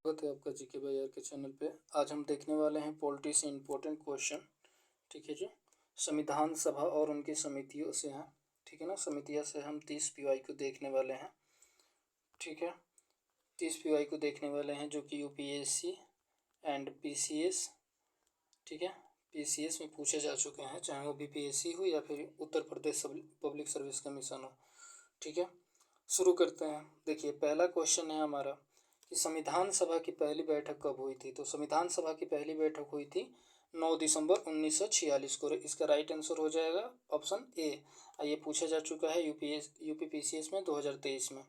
स्वागत है आपका जीके बाई आर के चैनल पे। आज हम देखने वाले हैं पॉलिटी से इम्पोर्टेंट क्वेश्चन। ठीक है जी। संविधान सभा और उनकी समितियों से हैं। ठीक है ना, समितियां से हम 30 पीवाई को देखने वाले हैं। ठीक है, 30 पीवाई को देखने वाले हैं जो कि यूपीएससी एंड पीसीएस, ठीक है, पीसीएस में पूछे जा चुके हैं, चाहे वो बीपीएससी हो या फिर Uttar Pradesh public service commission हो। ठीक है, शुरू करते हैं। देखिए, पहला क्वेश्चन है हमारा कि संविधान सभा की पहली बैठक कब हुई थी। तो संविधान सभा की पहली बैठक हुई थी 9 दिसंबर 1946 को। इसका राइट आंसर हो जाएगा ऑप्शन ए। ये पूछा जा चुका है यूपीपीसीएस में 2023 में।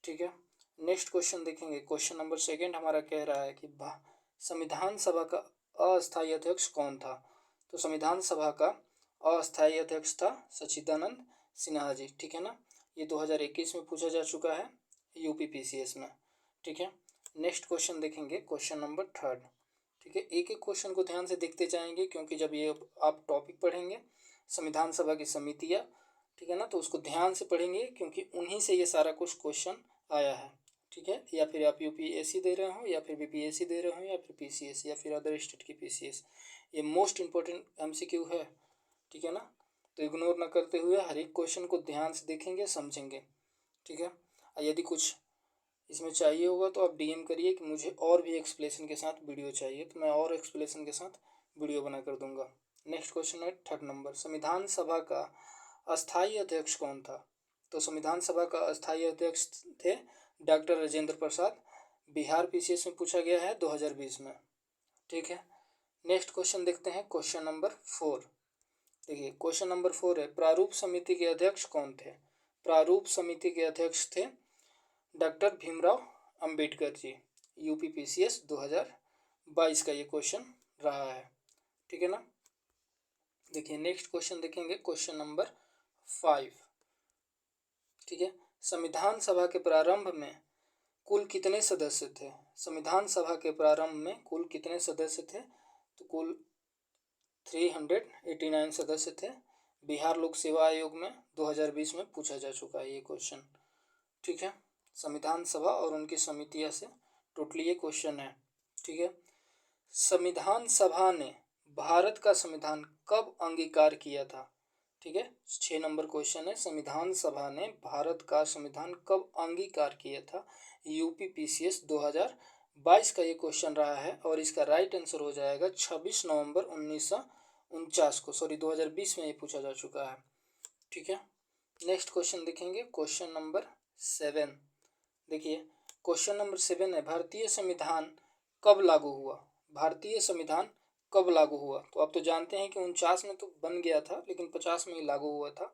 ठीक है, नेक्स्ट क्वेश्चन देखेंगे। क्वेश्चन नंबर सेकंड हमारा कह रहा है कि संविधान सभा का अस्थायी अध्यक्ष कौन था। तो संविधान सभा का अस्थायी अध्यक्ष था सच्चिदानंद सिन्हा जी। ठीक है ना, ये 2021 में पूछा जा चुका है यूपीपीसीएस में। ठीक है, नेक्स्ट क्वेश्चन देखेंगे, क्वेश्चन नंबर थर्ड। ठीक है, एक एक क्वेश्चन को ध्यान से देखते जाएंगे क्योंकि जब ये आप टॉपिक पढ़ेंगे संविधान सभा की समितियाँ, ठीक है ना, तो उसको ध्यान से पढ़ेंगे क्योंकि उन्हीं से ये सारा कुछ क्वेश्चन आया है। ठीक है, या फिर आप यूपीएससी दे रहे हो या फिर बीपीएससी दे रहे हो या फिर पीसीएस या फिर अदर स्टेट की पीसीएस, ये मोस्ट इंपॉर्टेंट एमसीक्यू है। ठीक है ना, तो इग्नोर ना करते हुए हर एक क्वेश्चन को ध्यान से देखेंगे, समझेंगे। ठीक है, यदि कुछ इसमें चाहिए होगा तो आप डीएम करिए कि मुझे और भी एक्सप्लेनेशन के साथ वीडियो चाहिए, तो मैं और एक्सप्लेनेशन के साथ वीडियो बना कर दूंगा। नेक्स्ट क्वेश्चन है थर्ड नंबर, संविधान सभा का अस्थायी अध्यक्ष कौन था। तो संविधान सभा का अस्थायी अध्यक्ष थे डॉक्टर राजेंद्र प्रसाद। बिहार पीसीएस में पूछा गया है 2020 में। ठीक है, नेक्स्ट क्वेश्चन देखते हैं, क्वेश्चन नंबर 4। देखिए, क्वेश्चन नंबर 4 है, प्रारूप समिति के अध्यक्ष कौन थे। प्रारूप समिति के अध्यक्ष थे डॉक्टर भीमराव अंबेडकर जी। यूपीपीसीएस 2022 का ये क्वेश्चन रहा है। ठीक है ना, देखिए नेक्स्ट क्वेश्चन देखेंगे, क्वेश्चन नंबर 5। ठीक है, संविधान सभा के प्रारंभ में कुल कितने सदस्य थे। संविधान सभा के प्रारंभ में कुल कितने सदस्य थे। तो कुल 389 सदस्य थे। बिहार लोक सेवा आयोग में 2020 में पूछा जा चुका है ये क्वेश्चन। ठीक है, संविधान सभा और उनकी समितियां से टोटली ये क्वेश्चन है। ठीक है, संविधान सभा ने भारत का संविधान कब अंगीकार किया था। ठीक है, 6 नंबर क्वेश्चन है, संविधान सभा ने भारत का संविधान कब अंगीकार किया था। यूपीपीसीएस 2022 का ये क्वेश्चन रहा है और इसका राइट आंसर हो जाएगा 26 नवंबर 1949 को। सॉरी, 2020 में ये पूछा जा चुका है। ठीक है, नेक्स्ट क्वेश्चन देखेंगे, क्वेश्चन नंबर 7। देखिए, क्वेश्चन नंबर 7 है, भारतीय संविधान कब लागू हुआ। भारतीय संविधान कब लागू हुआ। तो आप तो जानते हैं कि 49 में तो बन गया था लेकिन 50 में ही लागू हुआ था।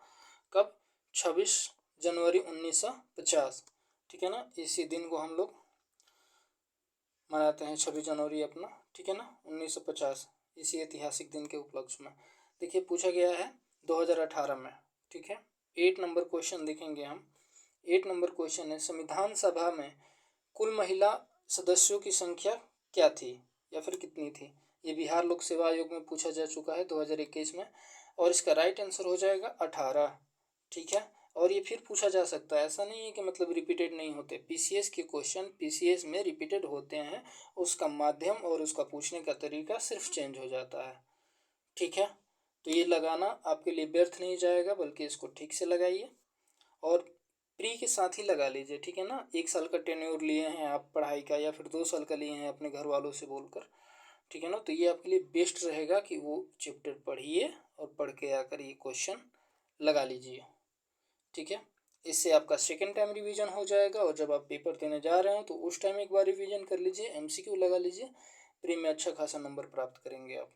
कब, 26 जनवरी 1950। ठीक है ना, इसी दिन को हम लोग मनाते हैं 26 जनवरी अपना। ठीक है ना, 1950, इसी ऐतिहासिक दिन के उपलक्ष्य में। देखिए, पूछा गया है 2018 में। ठीक है, 8 नंबर क्वेश्चन देखेंगे हम। 8 नंबर क्वेश्चन है, संविधान सभा में कुल महिला सदस्यों की संख्या क्या थी या फिर कितनी थी। ये बिहार लोक सेवा आयोग में पूछा जा चुका है 2021 में और इसका राइट आंसर हो जाएगा 18। ठीक है, और ये फिर पूछा जा सकता है, ऐसा नहीं है कि मतलब रिपीटेड नहीं होते। पीसीएस के क्वेश्चन पीसीएस में रिपीटेड होते हैं, उसका माध्यम और उसका पूछने का तरीका सिर्फ चेंज हो जाता है। ठीक है, तो ये लगाना आपके लिए व्यर्थ नहीं जाएगा बल्कि इसको ठीक से लगाइए और प्री के साथ ही लगा लीजिए। ठीक है ना, 1 साल का टेन्योर लिए हैं आप पढ़ाई का या फिर 2 साल का लिए हैं अपने घर वालों से बोलकर। ठीक है ना, तो ये आपके लिए बेस्ट रहेगा कि वो चैप्टर पढ़िए और पढ़ के आकर ये क्वेश्चन लगा लीजिए। ठीक है, इससे आपका सेकेंड टाइम रिवीजन हो जाएगा और जब आप पेपर देने जा रहे हो तो उस टाइम एक बार रिवीजन कर लीजिए, एमसीक्यू लगा लीजिए, प्री में अच्छा खासा नंबर प्राप्त करेंगे आप।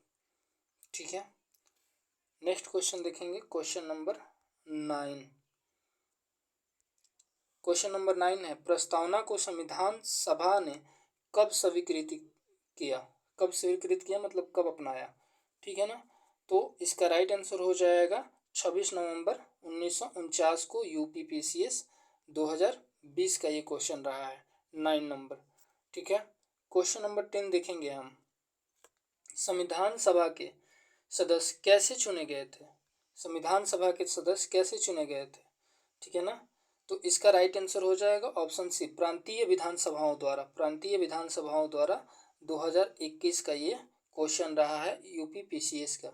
ठीक है, नेक्स्ट क्वेश्चन देखेंगे, क्वेश्चन नंबर 9। क्वेश्चन नंबर 9 है, प्रस्तावना को संविधान सभा ने कब स्वीकृत किया। कब स्वीकृत किया मतलब कब अपनाया। ठीक है ना, तो इसका राइट आंसर हो जाएगा 26 नवंबर 1949 को। यूपीपीसीएस 2020 का ये क्वेश्चन रहा है, 9 नंबर। ठीक है, क्वेश्चन नंबर 10 देखेंगे हम, संविधान सभा के सदस्य कैसे चुने गए थे। संविधान सभा के सदस्य कैसे चुने गए थे। ठीक है ना, तो इसका राइट आंसर हो जाएगा ऑप्शन सी, प्रांतीय विधानसभाओं द्वारा। प्रांतीय विधानसभाओं द्वारा 2021 का ये क्वेश्चन रहा है यूपी पीसीएस का,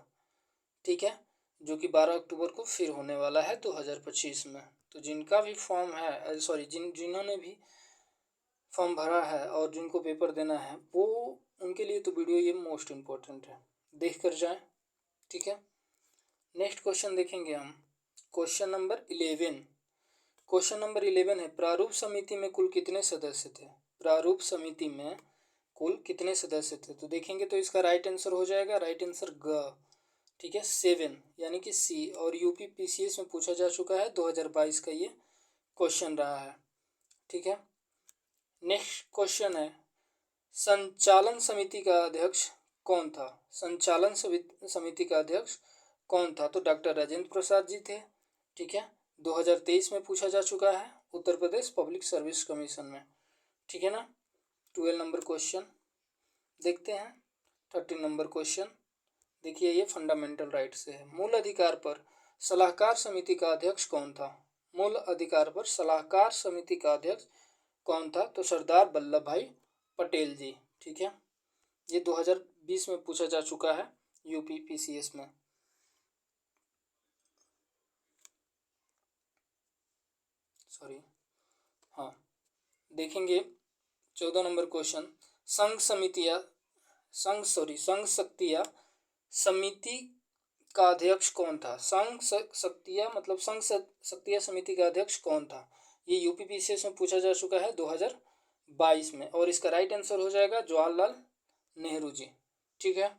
ठीक है, जो कि 12 अक्टूबर को फिर होने वाला है 2025 में। तो जिनका भी फॉर्म है, सॉरी, जिन्होंने भी फॉर्म भरा है और जिनको पेपर देना है, वो उनके लिए तो वीडियो ये मोस्ट इम्पोर्टेंट है, देख कर जाएँ, ठीक है। नेक्स्ट क्वेश्चन देखेंगे हम, क्वेश्चन नंबर 11। क्वेश्चन नंबर 11 है, प्रारूप समिति में कुल कितने सदस्य थे? प्रारूप समिति में कुल कितने सदस्य थे? तो देखेंगे तो इसका राइट आंसर हो जाएगा, राइट आंसर ग, ठीक है, 7 यानी कि सी। और यूपी पीसीएस में पूछा जा चुका है, 2022 का ये क्वेश्चन रहा है, ठीक है। नेक्स्ट क्वेश्चन है, संचालन समिति का अध्यक्ष कौन था? संचालन समिति का अध्यक्ष कौन था? तो डॉक्टर राजेंद्र प्रसाद जी थे, ठीक है। 2023 में पूछा जा चुका है Uttar Pradesh public service commission में, ठीक है ना। 12 नंबर क्वेश्चन देखते हैं। 13 नंबर क्वेश्चन देखिए, ये फंडामेंटल राइट से है। मूल अधिकार पर सलाहकार समिति का अध्यक्ष कौन था? मूल अधिकार पर सलाहकार समिति का अध्यक्ष कौन था? तो सरदार वल्लभ भाई पटेल जी, ठीक है। ये 2020 में पूछा जा चुका है यूपी पीसीएस में। सॉरी, हाँ, देखेंगे 14 नंबर क्वेश्चन, संघ शक्तियाँ समिति का अध्यक्ष कौन था? संघ शक्तियाँ मतलब संघ शक्तियाँ समिति का अध्यक्ष कौन था? ये यूपी पीसीएस में पूछा जा चुका है 2022 में, और इसका राइट आंसर हो जाएगा जवाहरलाल नेहरू जी, ठीक है।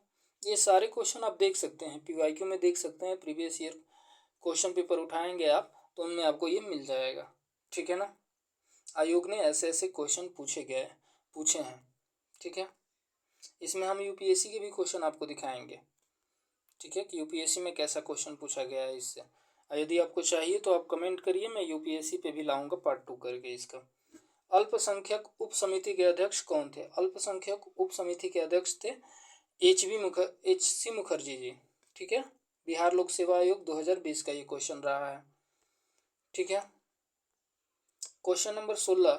ये सारे क्वेश्चन आप देख सकते हैं, पीवाईक्यू में देख सकते हैं, प्रीवियस ईयर क्वेश्चन पेपर उठाएंगे आप तो उनमें आपको ये मिल जाएगा, ठीक है ना। आयोग ने ऐसे ऐसे क्वेश्चन पूछे हैं, ठीक है। इसमें हम यूपीएससी के भी क्वेश्चन आपको दिखाएंगे, ठीक है, कि यूपीएससी में कैसा क्वेश्चन पूछा गया है इससे। यदि आपको चाहिए तो आप कमेंट करिए, मैं यूपीएससी पे भी लाऊंगा पार्ट 2 करके इसका। अल्पसंख्यक उप समिति के अध्यक्ष कौन थे? अल्पसंख्यक उप समिति के अध्यक्ष थे एच सी मुखर्जी जी, ठीक है। बिहार लोक सेवा आयोग 2020 का ये क्वेश्चन रहा है, ठीक है। क्वेश्चन नंबर 16,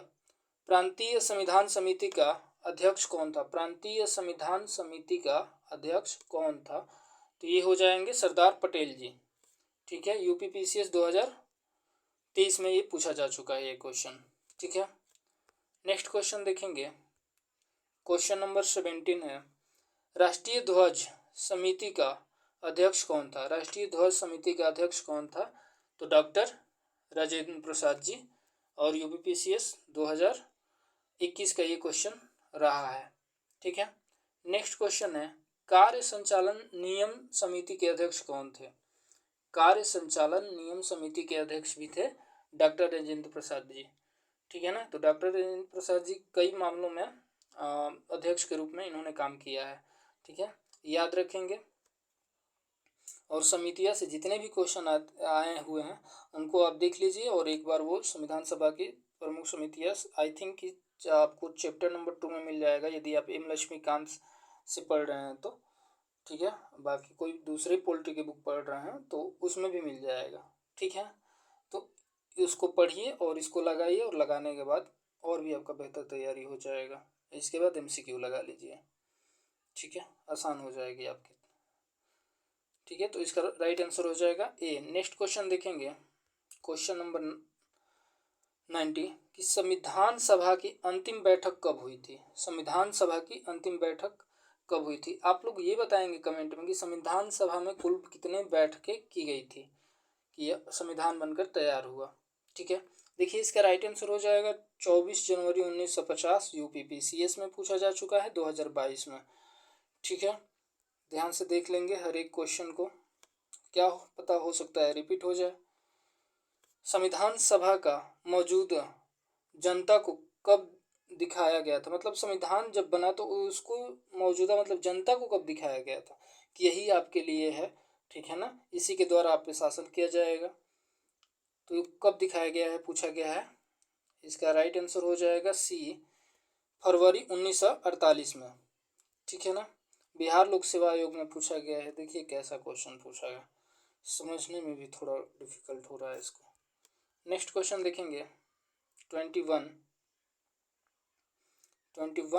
प्रांतीय संविधान समिति का अध्यक्ष कौन था? प्रांतीय संविधान समिति का अध्यक्ष कौन था? तो ये हो जाएंगे सरदार पटेल जी, ठीक है। यूपी पीसीएस 2023 में ये पूछा जा चुका है ये क्वेश्चन, ठीक है। नेक्स्ट क्वेश्चन देखेंगे, क्वेश्चन नंबर 17 है, राष्ट्रीय ध्वज समिति का अध्यक्ष कौन था? राष्ट्रीय ध्वज समिति का अध्यक्ष कौन था? तो डॉक्टर राजेंद्र प्रसाद जी, और यूपी पीसीएस 2021 का ये क्वेश्चन रहा है, ठीक है। नेक्स्ट क्वेश्चन है, कार्य संचालन नियम समिति के अध्यक्ष कौन थे? कार्य संचालन नियम समिति के अध्यक्ष भी थे डॉक्टर राजेंद्र प्रसाद जी, ठीक है ना। तो डॉक्टर राजेंद्र प्रसाद जी कई मामलों में अध्यक्ष के रूप में इन्होंने काम किया है, ठीक है, याद रखेंगे। और समितियाँ से जितने भी क्वेश्चन आए हुए हैं उनको आप देख लीजिए, और एक बार वो संविधान सभा की प्रमुख समितियाँ आई थिंक कि आपको चैप्टर नंबर 2 में मिल जाएगा, यदि आप एम लक्ष्मीकांत से पढ़ रहे हैं तो, ठीक है। बाकी कोई दूसरे पोल्ट्री की बुक पढ़ रहे हैं तो उसमें भी मिल जाएगा, ठीक है। तो उसको पढ़िए और इसको लगाइए, और लगाने के बाद और भी आपका बेहतर तैयारी हो जाएगा। इसके बाद एमसीक्यू लगा लीजिए, ठीक है, आसान हो जाएगी आपकी, ठीक है। तो इसका राइट आंसर हो जाएगा ए। नेक्स्ट क्वेश्चन देखेंगे, क्वेश्चन नंबर 90 कि संविधान सभा की अंतिम बैठक कब हुई थी? संविधान सभा की अंतिम बैठक कब हुई थी? आप लोग ये बताएंगे कमेंट में कि संविधान सभा में कुल कितने बैठकें की गई थी कि यह संविधान बनकर तैयार हुआ, ठीक है। देखिए, इसका राइट आंसर हो जाएगा 24 जनवरी 1950, यूपी पीसीएस में पूछा जा चुका है 2022 में, ठीक है। ध्यान से देख लेंगे हर एक क्वेश्चन को, क्या पता हो सकता है रिपीट हो जाए। संविधान सभा का मौजूदा जनता को कब दिखाया गया था? मतलब संविधान जब बना तो उसको मौजूदा मतलब जनता को कब दिखाया गया था कि यही आपके लिए है, ठीक है ना, इसी के द्वारा आप पे शासन किया जाएगा। तो कब दिखाया गया है पूछा गया है, इसका राइट आंसर हो जाएगा सी, फरवरी 1948 में, ठीक है ना। बिहार लोक सेवा आयोग में पूछा गया है। देखिए कैसा क्वेश्चन पूछा गया, समझने में भी थोड़ा डिफिकल्ट हो रहा है इसको, नेक्स्ट क्वेश्चन देखेंगे 21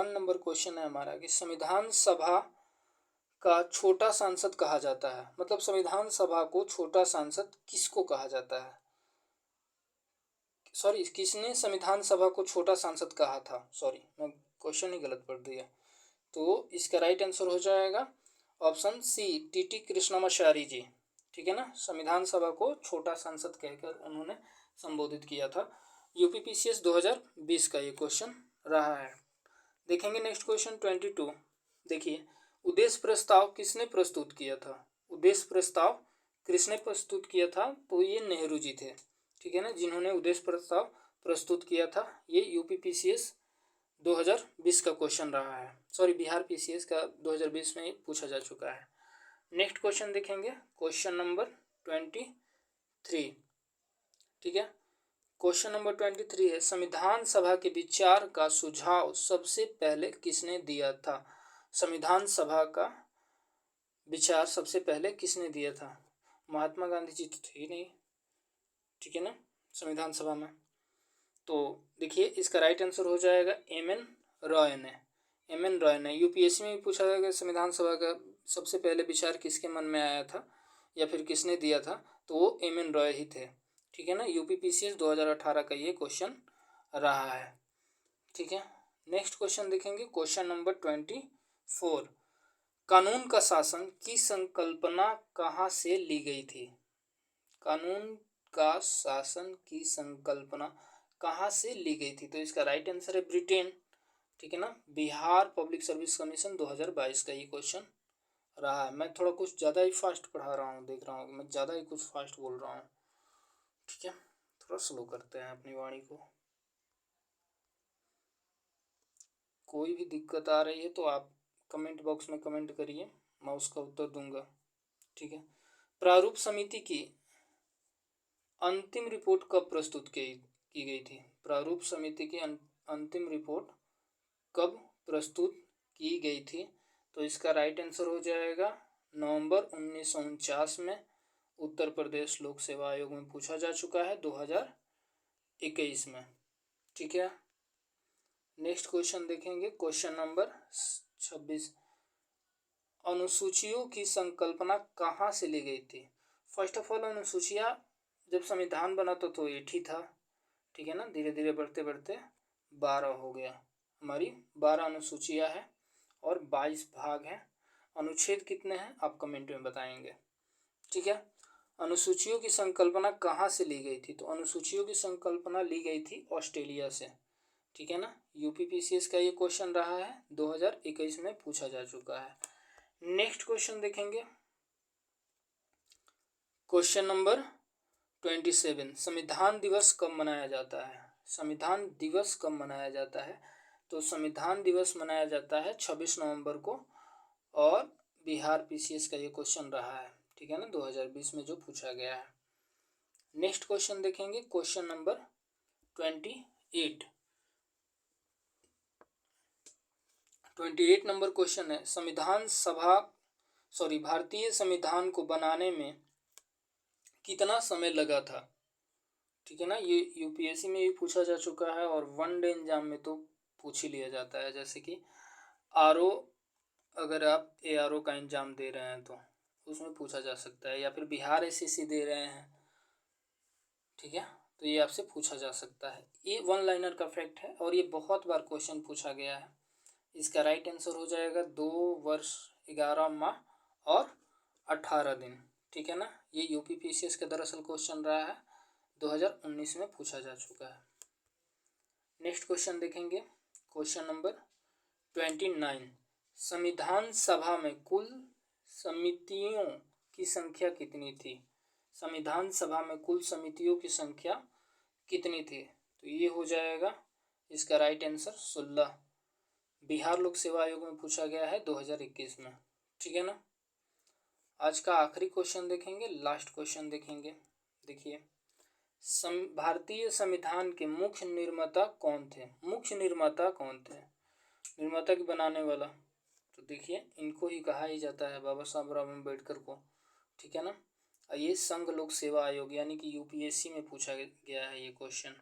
नंबर क्वेश्चन है हमारा कि संविधान सभा का छोटा सांसद कहा जाता है। मतलब संविधान सभा को छोटा सांसद किसको कहा जाता है? सॉरी, किसने संविधान सभा को छोटा सांसद कहा था? सॉरी, मैं क्वेश्चन ही गलत पढ़ दिया। तो इसका राइट आंसर हो जाएगा ऑप्शन सी, टीटी कृष्णमाचारी जी। ठीक है ना, संविधान सभा को छोटा सांसद कहकर उन्होंने संबोधित किया था। यूपीपीसीएस 2020 का ये क्वेश्चन रहा है। देखेंगे नेक्स्ट क्वेश्चन 22। देखिए, उद्देश्य प्रस्ताव किसने प्रस्तुत किया था? उद्देश्य प्रस्ताव किसने प्रस्तुत किया था? तो ये नेहरू जी थे। ठीक है ना, जिन्होंने उद्देश्य प्रस्ताव प्रस्तुत किया था। ये यूपीपीसीएस 2020 का क्वेश्चन रहा है। सॉरी, बिहार पीसीएस का 2020 में पूछा जा चुका है। नेक्स्ट क्वेश्चन देखेंगे क्वेश्चन नंबर 23। ठीक है, क्वेश्चन नंबर 23 है, संविधान सभा के विचार का सुझाव सबसे पहले किसने दिया था? संविधान सभा का विचार सबसे पहले किसने दिया था? महात्मा गांधी जी तो थे ही नहीं, ठीक है ना, संविधान सभा में। तो देखिए, इसका राइट आंसर हो जाएगा एम.एन. रॉय ने। एम.एन. रॉय ने। यूपीएससी में भी पूछा जाएगा संविधान सभा का सबसे पहले विचार किसके मन में आया था या फिर किसने दिया था, तो वो एम.एन. रॉय ही थे। ठीक है ना, यूपीपीसीएस 2018 का ये क्वेश्चन रहा है। ठीक है, नेक्स्ट क्वेश्चन देखेंगे क्वेश्चन नंबर 24। कानून का शासन की संकल्पना कहाँ से ली गई थी? कानून का शासन की संकल्पना कहाँ से ली गई थी? तो इसका राइट आंसर है ब्रिटेन। ठीक है ना, बिहार पब्लिक सर्विस कमीशन 2022 का ये क्वेश्चन रहा है। मैं थोड़ा कुछ ज़्यादा ही फास्ट पढ़ा रहा हूँ, देख रहा हूँ मैं ज़्यादा ही कुछ फास्ट बोल रहा हूँ। ठीक है, थोड़ा स्लो करते हैं अपनी वाणी को। कोई भी दिक्कत आ रही है तो आप कमेंट बॉक्स में कमेंट करिए, मैं उसका उत्तर दूंगा। ठीक है, प्रारूप समिति की अंतिम रिपोर्ट कब प्रस्तुत की गई थी? प्रारूप समिति की अंतिम रिपोर्ट कब प्रस्तुत की गई थी? तो इसका राइट आंसर हो जाएगा नवंबर 1949 में। उत्तर प्रदेश लोक सेवा आयोग में पूछा जा चुका है 2021 में। ठीक है, नेक्स्ट क्वेश्चन देखेंगे क्वेश्चन नंबर 26। अनुसूचियों की संकल्पना कहाँ से ली गई थी? फर्स्ट ऑफ ऑल, अनुसूचियाँ जब संविधान बना तो 8 ही था। ठीक है ना, धीरे धीरे बढ़ते बढ़ते 12 हो गया। हमारी 12 अनुसूचियाँ हैं और 22 भाग हैं। अनुच्छेद कितने हैं आप कमेंट में बताएंगे। ठीक है, अनुसूचियों की संकल्पना कहाँ से ली गई थी? तो अनुसूचियों की संकल्पना ली गई थी ऑस्ट्रेलिया से। ठीक है ना, यूपीपीसीएस का ये क्वेश्चन रहा है, 2021 में पूछा जा चुका है। नेक्स्ट क्वेश्चन देखेंगे क्वेश्चन नंबर 27। संविधान दिवस कब मनाया जाता है? संविधान दिवस कब मनाया जाता है? तो संविधान दिवस मनाया जाता है 26 नवंबर को, और बिहार पीसीएस का ये क्वेश्चन रहा है। ठीक है ना, 2020 में जो पूछा गया है। नेक्स्ट क्वेश्चन देखेंगे क्वेश्चन नंबर 28 नंबर क्वेश्चन है, भारतीय संविधान को बनाने में कितना समय लगा था? ठीक है ना, ये यूपीएससी में भी पूछा जा चुका है और वन डे एग्जाम में तो पूछ ही लिया जाता है। जैसे कि आरओ, अगर आप एआरओ का एग्जाम दे रहे हैं तो उसमें पूछा जा सकता है, या फिर बिहार एसएससी दे रहे हैं, ठीक है, तो ये आपसे पूछा जा सकता है। ये वन लाइनर का फैक्ट है और ये बहुत बार क्वेश्चन पूछा गया है। इसका राइट आंसर हो जाएगा 2 वर्ष 11 माह और 18 दिन। ठीक है ना, ये यूपीपीसीएस का दरअसल क्वेश्चन रहा है, 2019 में पूछा जा चुका है। नेक्स्ट क्वेश्चन देखेंगे क्वेश्चन नंबर 29। संविधान सभा में कुल समितियों की संख्या कितनी थी? संविधान सभा में कुल समितियों की संख्या कितनी थी? तो ये हो जाएगा इसका राइट आंसर 16। बिहार लोक सेवा आयोग में पूछा गया है 2021 में। ठीक है ना, आज का आखिरी क्वेश्चन देखेंगे, लास्ट क्वेश्चन देखेंगे। देखिए, भारतीय संविधान के मुख्य निर्माता कौन थे? मुख्य निर्माता कौन थे? निर्माता की बनाने वाला, तो देखिए इनको ही कहा ही जाता है, बाबा साहब राव अम्बेडकर को। ठीक है ना, ये संघ लोक सेवा आयोग यानी कि यूपीएससी में पूछा गया है ये क्वेश्चन,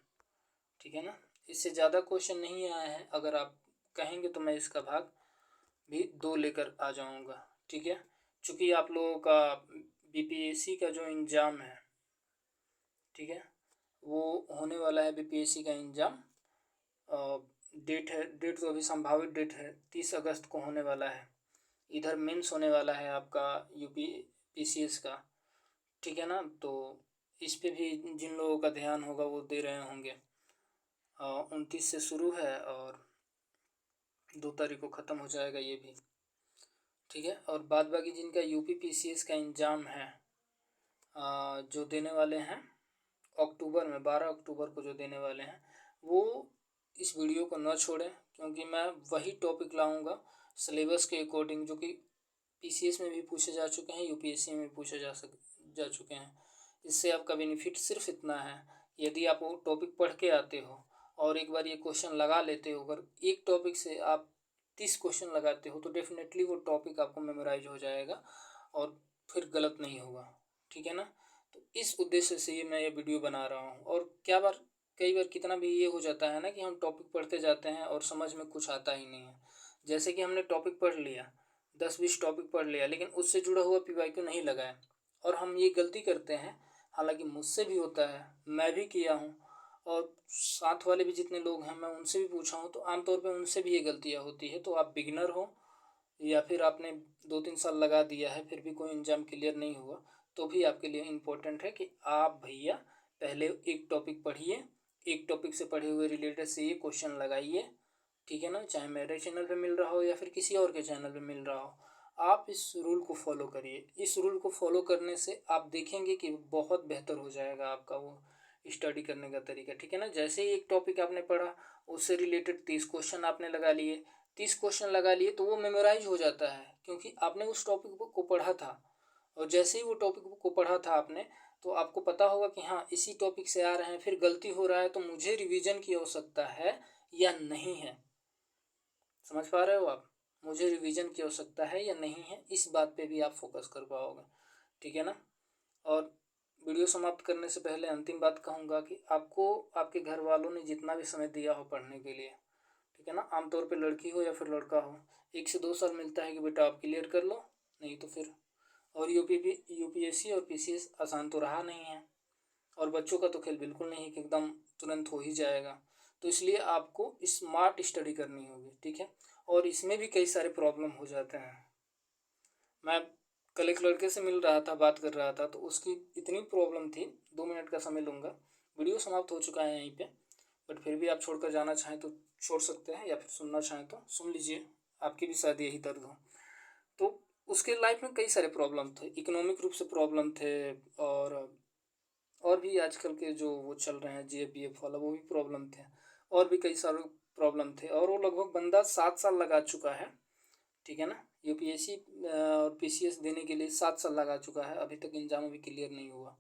ठीक है ना। इससे ज़्यादा क्वेश्चन नहीं आया है, अगर आप कहेंगे तो मैं इसका भाग भी 2 लेकर आ जाऊंगा, ठीक है। चूँकि आप लोगों का बीपीएससी का जो एग्ज़ाम है, ठीक है, वो होने वाला है बीपीएससी का एग्ज़ाम। डेट तो अभी संभावित डेट है 30 अगस्त को होने वाला है। इधर मेंस होने वाला है आपका यूपी पीसीएस का, ठीक है ना। तो इस पे भी जिन लोगों का ध्यान होगा वो दे रहे होंगे। 29 से शुरू है और 2 तारीख को ख़त्म हो जाएगा ये भी, ठीक है। और बाद बाकी जिनका यूपी पीसीएस का एग्ज़ाम है जो देने वाले हैं अक्टूबर में, 12 अक्टूबर को जो देने वाले हैं, वो इस वीडियो को न छोड़ें, क्योंकि मैं वही टॉपिक लाऊंगा सिलेबस के अकॉर्डिंग जो कि पीसीएस में भी पूछे जा चुके हैं, यूपीएससी में भी पूछे जा चुके हैं। इससे आपका बेनिफिट सिर्फ इतना है, यदि आप वो टॉपिक पढ़ के आते हो और एक बार ये क्वेश्चन लगा लेते हो, अगर एक टॉपिक से आप 30 क्वेश्चन लगाते हो तो डेफिनेटली वो टॉपिक आपको मेमोराइज हो जाएगा और फिर गलत नहीं होगा, ठीक है ना। तो इस उद्देश्य से मैं ये वीडियो बना रहा हूँ। और कई बार कितना भी ये हो जाता है ना कि हम टॉपिक पढ़ते जाते हैं और समझ में कुछ आता ही नहीं है। जैसे कि हमने टॉपिक पढ़ लिया, 10-20 टॉपिक पढ़ लिया, लेकिन उससे जुड़ा हुआ पीवाईक्यू नहीं लगाया, और हम ये गलती करते हैं। हालांकि मुझसे भी होता है, मैं भी किया हूँ, और साथ वाले भी जितने लोग हैं मैं उनसे भी पूछा हूँ, तो आमतौर पे उनसे भी ये गलतियाँ होती है। तो आप बिगिनर हो या फिर आपने 2-3 साल लगा दिया है फिर भी कोई एग्ज़ाम क्लियर नहीं हुआ, तो भी आपके लिए इम्पोर्टेंट है कि आप भैया पहले एक टॉपिक पढ़िए, एक टॉपिक से पढ़े हुए रिलेटेड से ये क्वेश्चन लगाइए, ठीक है ना। चाहे मेरे चैनल पे मिल रहा हो या फिर किसी और के चैनल पे मिल रहा हो, आप इस रूल को फॉलो करिए। इस रूल को फॉलो करने से आप देखेंगे कि बहुत बेहतर हो जाएगा आपका वो स्टडी करने का तरीका, ठीक है ना। जैसे ही एक टॉपिक आपने पढ़ा, उससे रिलेटेड 30 क्वेश्चन आपने लगा लिए, 30 क्वेश्चन लगा लिए तो वो मेमोराइज हो जाता है, क्योंकि आपने उस टॉपिक को पढ़ा था। और जैसे ही वो टॉपिक को पढ़ा था आपने, तो आपको पता होगा कि हाँ इसी टॉपिक से आ रहे हैं, फिर गलती हो रहा है तो मुझे रिवीजन की आवश्यकता है या नहीं है। समझ पा रहे हो आप, मुझे रिवीजन की आवश्यकता है या नहीं है, इस बात पे भी आप फोकस कर पाओगे, ठीक है ना। और वीडियो समाप्त करने से पहले अंतिम बात कहूँगा कि आपको आपके घर वालों ने जितना भी समय दिया हो पढ़ने के लिए, ठीक है ना, आमतौर पे लड़की हो या फिर लड़का हो, 1 से 2 साल मिलता है कि बेटा आप क्लियर कर लो, नहीं तो फिर। और यूपीएससी और पीसीएस आसान तो रहा नहीं है, और बच्चों का तो खेल बिल्कुल नहीं कि एकदम तुरंत हो ही जाएगा। तो इसलिए आपको स्मार्ट स्टडी करनी होगी, ठीक है। और इसमें भी कई सारे प्रॉब्लम हो जाते हैं। मैं कल एक लड़के से मिल रहा था, बात कर रहा था, तो उसकी इतनी प्रॉब्लम थी, 2 मिनट का समय लूँगा, वीडियो समाप्त हो चुका है यहीं पे, बट फिर भी आप छोड़कर जाना चाहें तो छोड़ सकते हैं, या फिर सुनना चाहें तो सुन लीजिए, आपकी भी शायद यही दर्द हो। तो उसके लाइफ में कई सारे प्रॉब्लम थे, इकोनॉमिक रूप से प्रॉब्लम थे, और भी आजकल के जो वो चल रहे हैं जीएपीएफ वाला, वो भी प्रॉब्लम थे, और भी कई सारे प्रॉब्लम थे। और वो लगभग बंदा 7 साल लगा चुका है, ठीक है ना, यूपीएससी और पीसीएस देने के लिए 7 साल लगा चुका है, अभी तक एग्जाम भी क्लियर नहीं हुआ,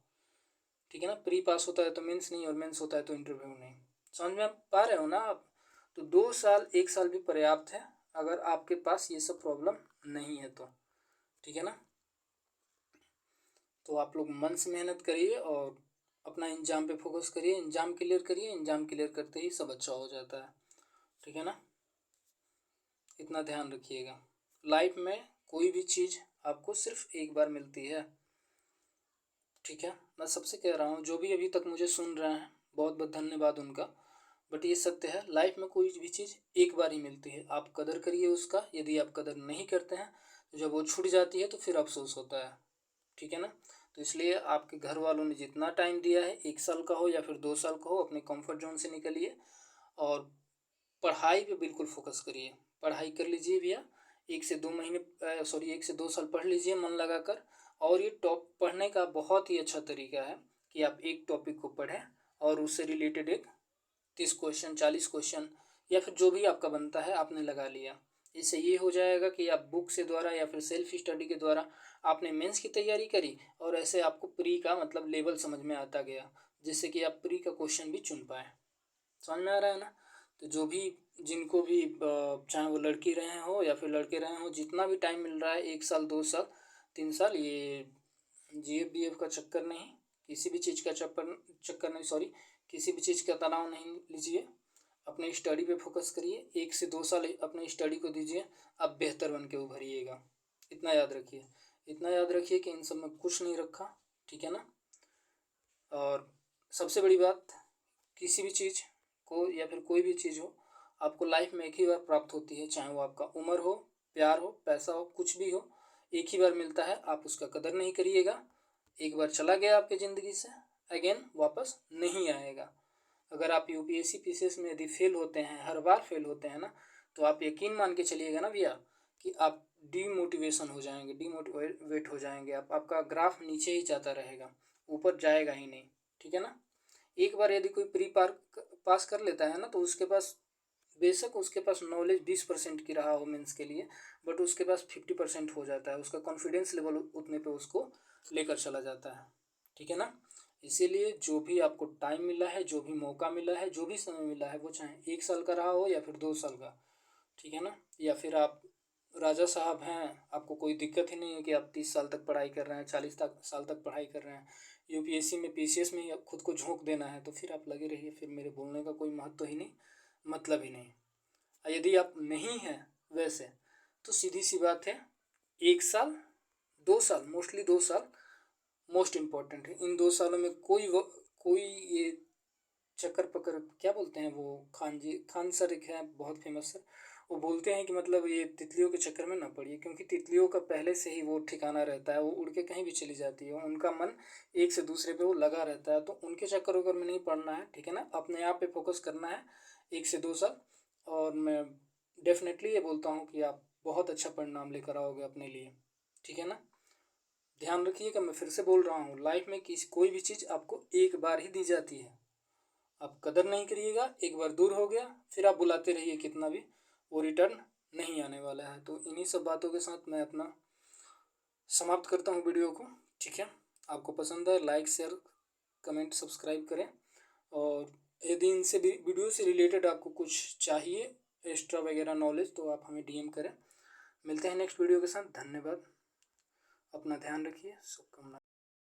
ठीक है ना। प्री पास होता है तो मेंस नहीं, और मेंस होता है तो इंटरव्यू नहीं। समझ में आप पा रहे हो ना आप। तो 2 साल 1 साल भी पर्याप्त है अगर आपके पास ये सब प्रॉब्लम नहीं है तो, ठीक है ना। तो आप लोग मन से मेहनत करिए और अपना एग्ज़ाम पे फोकस करिए, एग्ज़ाम क्लियर करिए, एग्ज़ाम क्लियर करते ही सब अच्छा हो जाता है, ठीक है ना। इतना ध्यान रखिएगा, लाइफ में कोई भी चीज़ आपको सिर्फ एक बार मिलती है, ठीक है। मैं सबसे कह रहा हूँ जो भी अभी तक मुझे सुन रहे हैं, बहुत बहुत धन्यवाद उनका। बट ये सत्य है, लाइफ में कोई भी चीज़ एक बार ही मिलती है, आप कदर करिए उसका। यदि आप कदर नहीं करते हैं तो जब वो छूट जाती है तो फिर अफसोस होता है, ठीक है ना। तो इसलिए आपके घर वालों ने जितना टाइम दिया है, 1 साल का हो या फिर 2 साल का हो, अपने कंफर्ट जोन से निकलिए और पढ़ाई पे बिल्कुल फोकस करिए। पढ़ाई कर लीजिए भैया, 1 से 2 महीने, सॉरी 1 से 2 साल पढ़ लीजिए मन लगा कर। और ये टॉप पढ़ने का बहुत ही अच्छा तरीका है कि आप एक टॉपिक को पढ़ें और उससे रिलेटेड एक 30 क्वेश्चन, 40 क्वेश्चन, या फिर जो भी आपका बनता है आपने लगा लिया। इससे ये हो जाएगा कि आप बुक से द्वारा या फिर सेल्फ स्टडी के द्वारा आपने मेंस की तैयारी करी, और ऐसे आपको प्री का मतलब लेवल समझ में आता गया, जिससे कि आप प्री का क्वेश्चन भी चुन पाए। समझ में आ रहा है ना। तो जो भी जिनको भी चाहे वो लड़की रहे हो या फिर लड़के रहे हो, जितना भी टाइम मिल रहा है, 1 साल 2 साल 3 साल, ये GF-BF का चक्कर नहीं, किसी भी चीज़ का चक्कर नहीं, सॉरी, किसी भी चीज़ का तनाव नहीं लीजिए, अपने स्टडी पे फोकस करिए, 1 से 2 साल अपने स्टडी को दीजिए, आप बेहतर बन के उभरिएगा। इतना याद रखिए, इतना याद रखिए कि इन सब में कुछ नहीं रखा, ठीक है ना। और सबसे बड़ी बात, किसी भी चीज़ को या फिर कोई भी चीज़ हो, आपको लाइफ में एक ही बार प्राप्त होती है, चाहे वो आपका उम्र हो, प्यार हो, पैसा हो, कुछ भी हो, एक ही बार मिलता है। आप उसका कदर नहीं करिएगा, एक बार चला गया आपकी ज़िंदगी से, अगेन वापस नहीं आएगा। अगर आप यूपीएससी पीसीएस में यदि फेल होते हैं, हर बार फेल होते हैं ना, तो आप यकीन मान के चलिएगा ना भैया कि आप डीमोटिवेशन हो जाएंगे, डीमोटिवेट हो जाएंगे, आपका ग्राफ नीचे ही जाता रहेगा, ऊपर जाएगा ही नहीं, ठीक है ना। एक बार यदि कोई पास कर लेता है ना, तो उसके पास बेशक उसके पास नॉलेज 20% की रहा हो मेंस के लिए, बट उसके पास 50% हो जाता है, उसका कॉन्फिडेंस लेवल उतने पे उसको लेकर चला जाता है, ठीक है ना। इसीलिए जो भी आपको टाइम मिला है, जो भी मौका मिला है, जो भी समय मिला है, वो चाहे 1 साल का रहा हो या फिर 2 साल का, ठीक है ना। या फिर आप राजा साहब हैं, आपको कोई दिक्कत ही नहीं है कि आप 30 साल तक पढ़ाई कर रहे हैं, 40 साल तक पढ़ाई कर रहे हैं, यूपीएससी में पीसीएस में ही खुद को झोंक देना है, तो फिर आप लगे रहिए, फिर मेरे बोलने का कोई महत्व ही नहीं, मतलब ही नहीं। यदि आप नहीं हैं वैसे, तो सीधी सी बात है, 1 साल 2 साल, मोस्टली 2 साल मोस्ट इम्पॉर्टेंट है। इन 2 सालों में कोई ये चक्कर पकड़, क्या बोलते हैं वो, खान सर एक है बहुत फेमस सर, वो बोलते हैं कि मतलब ये तितलियों के चक्कर में ना पड़िए, क्योंकि तितलियों का पहले से ही वो ठिकाना रहता है, वो उड़ के कहीं भी चली जाती है, उनका मन एक से दूसरे पे वो लगा रहता है, तो उनके चक्कर वक्कर में नहीं पड़ना है, ठीक है ना। अपने आप पे फोकस करना है 1 से 2 साल, और मैं डेफिनेटली ये बोलता हूँ कि आप बहुत अच्छा परिणाम लेकर आओगे अपने लिए, ठीक है ना। ध्यान रखिएगा, मैं फिर से बोल रहा हूँ, लाइफ में कोई भी चीज़ आपको एक बार ही दी जाती है, आप कदर नहीं करिएगा, एक बार दूर हो गया, फिर आप बुलाते रहिए कितना भी, वो रिटर्न नहीं आने वाला है। तो इन्हीं सब बातों के साथ मैं अपना समाप्त करता हूँ वीडियो को, ठीक है। आपको पसंद है, लाइक शेयर कमेंट सब्सक्राइब करें, और यदि इनसे भी वीडियो से रिलेटेड आपको कुछ चाहिए एक्स्ट्रा वगैरह नॉलेज, तो आप हमें डीएम करें। मिलते हैं नेक्स्ट वीडियो के साथ, धन्यवाद, अपना ध्यान रखिए, शुभकामनाएं।